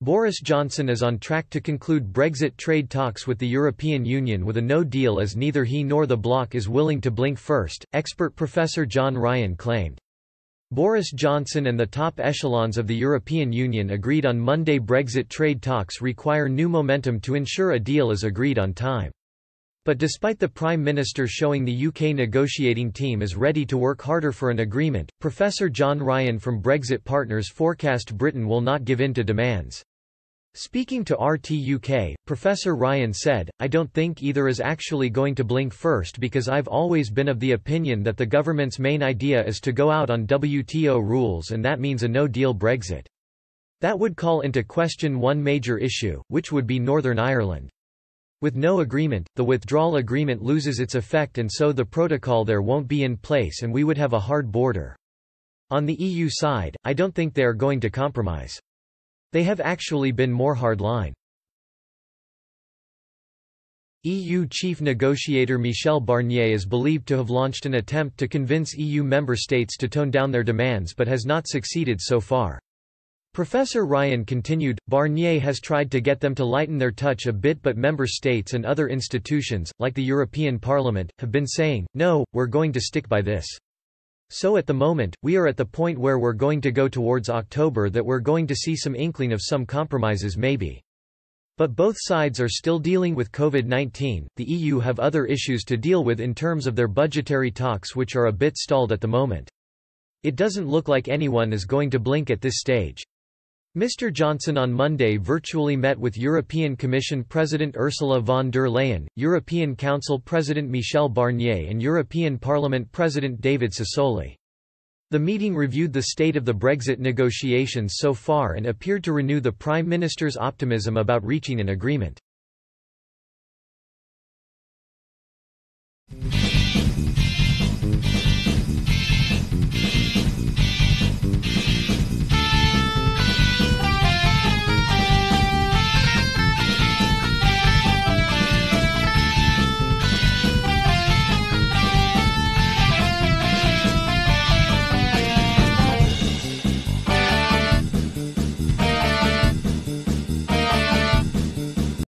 Boris Johnson is on track to conclude Brexit trade talks with the European Union with a no deal, as neither he nor the bloc is willing to blink first, expert Professor John Ryan claimed. Boris Johnson and the top echelons of the European Union agreed on Monday Brexit trade talks require new momentum to ensure a deal is agreed on time. But despite the Prime Minister showing the UK negotiating team is ready to work harder for an agreement, Professor John Ryan from Brexit Partners forecast Britain will not give in to demands. Speaking to RT UK, Professor Ryan said, "I don't think either is actually going to blink first, because I've always been of the opinion that the government's main idea is to go out on WTO rules, and that means a no-deal Brexit. That would call into question one major issue, which would be Northern Ireland. With no agreement, the withdrawal agreement loses its effect, and so the protocol there won't be in place and we would have a hard border. On the EU side, I don't think they are going to compromise. They have actually been more hardline." EU chief negotiator Michel Barnier is believed to have launched an attempt to convince EU member states to tone down their demands but has not succeeded so far. Professor Ryan continued, Barnier has tried to get them to lighten their touch a bit, but member states and other institutions, like the European Parliament, have been saying, "No, we're going to stick by this." So at the moment, we are at the point where we're going to go towards October that we're going to see some inkling of some compromises maybe. But both sides are still dealing with COVID-19, the EU have other issues to deal with in terms of their budgetary talks, which are a bit stalled at the moment. It doesn't look like anyone is going to blink at this stage. Mr. Johnson on Monday virtually met with European Commission President Ursula von der Leyen, European Council President Michel Barnier and European Parliament President David Sassoli. The meeting reviewed the state of the Brexit negotiations so far and appeared to renew the Prime Minister's optimism about reaching an agreement.